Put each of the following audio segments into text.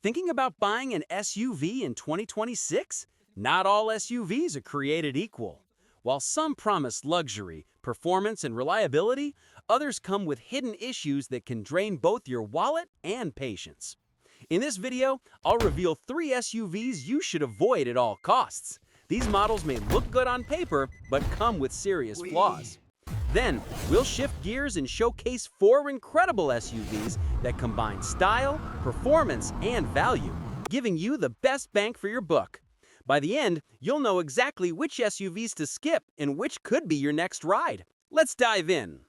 Thinking about buying an SUV in 2026? Not all SUVs are created equal. While some promise luxury, performance, and reliability, others come with hidden issues that can drain both your wallet and patience. In this video, I'll reveal 3 SUVs you should avoid at all costs. These models may look good on paper, but come with serious flaws. Then, we'll shift gears and showcase 4 incredible SUVs that combine style, performance, and value, giving you the best bang for your buck. By the end, you'll know exactly which SUVs to skip and which could be your next ride. Let's dive in.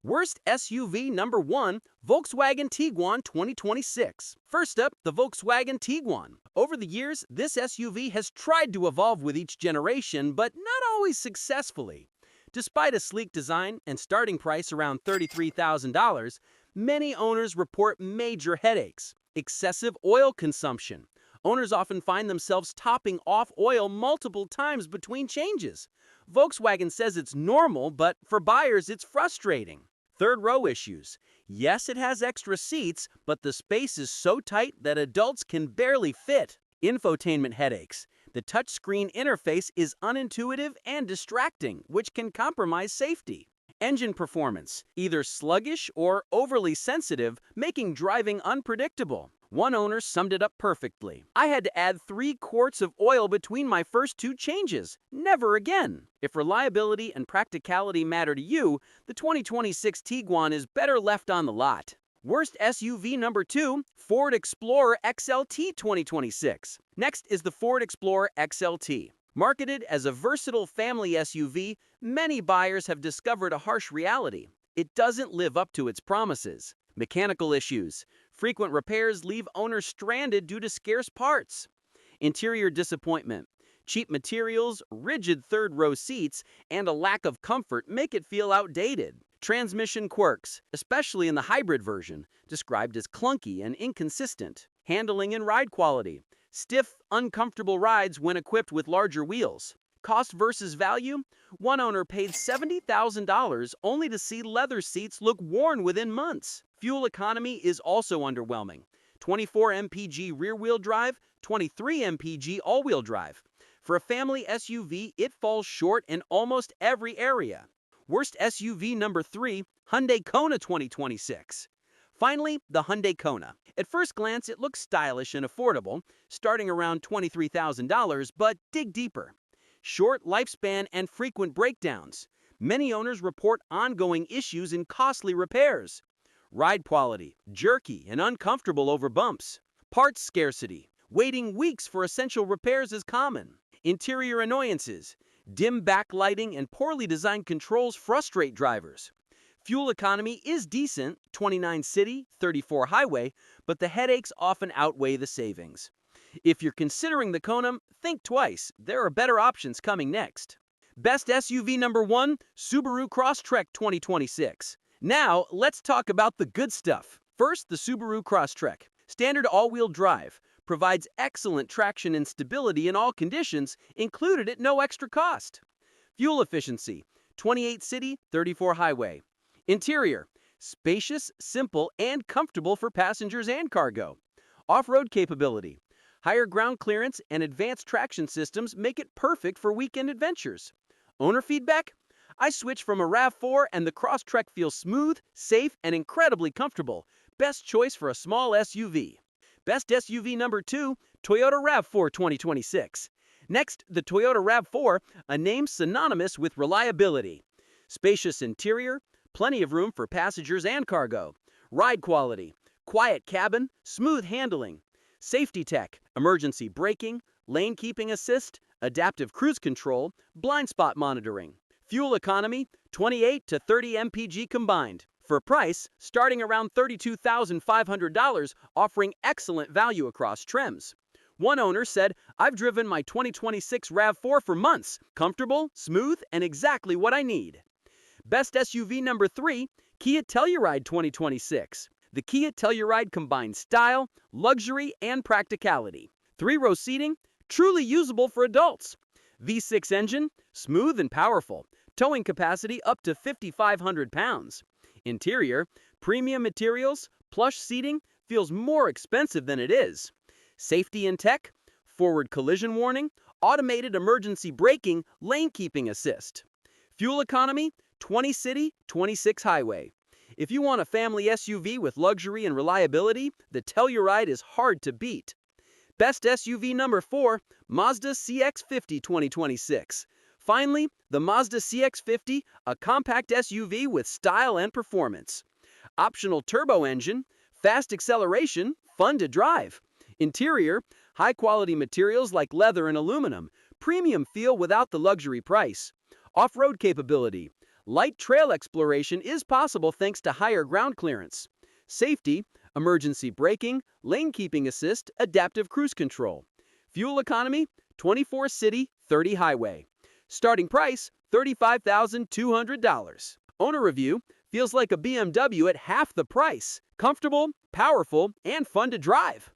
Worst SUV number 1, Volkswagen Tiguan 2026. First up, the Volkswagen Tiguan. Over the years, this SUV has tried to evolve with each generation, but not always successfully. Despite a sleek design and starting price around $33,000, many owners report major headaches, excessive oil consumption. Owners often find themselves topping off oil multiple times between changes. Volkswagen says it's normal, but for buyers, it's frustrating. Third row issues. Yes, it has extra seats, but the space is so tight that adults can barely fit. Infotainment headaches. The touchscreen interface is unintuitive and distracting, which can compromise safety. Engine performance, either sluggish or overly sensitive, making driving unpredictable. One owner summed it up perfectly. I had to add 3 quarts of oil between my first 2 changes. Never again. If reliability and practicality matter to you, the 2026 Tiguan is better left on the lot. Worst SUV number 2, Ford Explorer XLT 2026. Next is the Ford Explorer XLT. Marketed as a versatile family SUV, many buyers have discovered a harsh reality. It doesn't live up to its promises. Mechanical issues. Frequent repairs leave owners stranded due to scarce parts. Interior disappointment. Cheap materials, rigid third-row seats, and a lack of comfort make it feel outdated. Transmission quirks, especially in the hybrid version, described as clunky and inconsistent. Handling and ride quality. Stiff, uncomfortable rides when equipped with larger wheels. Cost versus value? One owner paid $70,000 only to see leather seats look worn within months. Fuel economy is also underwhelming. 24 mpg rear-wheel drive, 23 mpg all-wheel drive. For a family SUV, it falls short in almost every area. Worst SUV number 3, Hyundai Kona 2026. Finally, the Hyundai Kona. At first glance, it looks stylish and affordable, starting around $23,000, but dig deeper. Short lifespan and frequent breakdowns. Many owners report ongoing issues and costly repairs. Ride quality, jerky and uncomfortable over bumps. Parts scarcity. Waiting weeks for essential repairs is common. Interior annoyances. Dim backlighting and poorly designed controls frustrate drivers. Fuel economy is decent, 29 city, 34 highway, but the headaches often outweigh the savings. If you're considering the Kona, think twice. There are better options coming next. Best SUV number 1, Subaru Crosstrek 2026. Now, let's talk about the good stuff. First, the Subaru Crosstrek. Standard all-wheel drive. Provides excellent traction and stability in all conditions, included at no extra cost. Fuel efficiency, 28 city, 34 highway. Interior, spacious, simple, and comfortable for passengers and cargo. Off-road capability, higher ground clearance and advanced traction systems make it perfect for weekend adventures. Owner feedback? I switched from a RAV4 and the Crosstrek feels smooth, safe, and incredibly comfortable. Best choice for a small SUV. Best SUV number 2, Toyota RAV4 2026. Next, the Toyota RAV4, a name synonymous with reliability. Spacious interior, plenty of room for passengers and cargo. Ride quality, quiet cabin, smooth handling. Safety tech, emergency braking, lane keeping assist, adaptive cruise control, blind spot monitoring. Fuel economy, 28 to 30 mpg combined. For a price, starting around $32,500, offering excellent value across trims. One owner said, I've driven my 2026 RAV4 for months. Comfortable, smooth, and exactly what I need. Best SUV number 3, Kia Telluride 2026. The Kia Telluride combines style, luxury, and practicality. 3-row seating, truly usable for adults. V6 engine, smooth and powerful. Towing capacity up to 5,500 pounds. Interior, premium materials, plush seating, feels more expensive than it is. Safety and tech, forward collision warning, automated emergency braking, lane keeping assist. Fuel economy, 20 city, 26 highway. If you want a family SUV with luxury and reliability, the Telluride is hard to beat. Best SUV number 4, Mazda CX-50 2026. Finally, the Mazda CX-50, a compact SUV with style and performance. Optional turbo engine, fast acceleration, fun to drive. Interior, high-quality materials like leather and aluminum, premium feel without the luxury price. Off-road capability, light trail exploration is possible thanks to higher ground clearance. Safety, emergency braking, lane keeping assist, adaptive cruise control. Fuel economy, 24 city, 30 highway. Starting price, $35,200. Owner review, feels like a BMW at half the price. Comfortable, powerful, and fun to drive.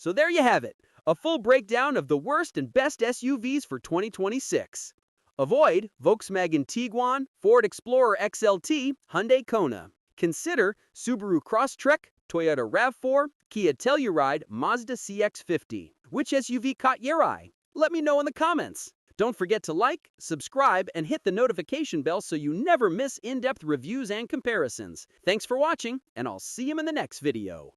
So there you have it, a full breakdown of the worst and best SUVs for 2026. Avoid Volkswagen Tiguan, Ford Explorer XLT, Hyundai Kona. Consider Subaru Crosstrek, Toyota RAV4, Kia Telluride, Mazda CX-50. Which SUV caught your eye? Let me know in the comments. Don't forget to like, subscribe, and hit the notification bell so you never miss in-depth reviews and comparisons. Thanks for watching, and I'll see you in the next video.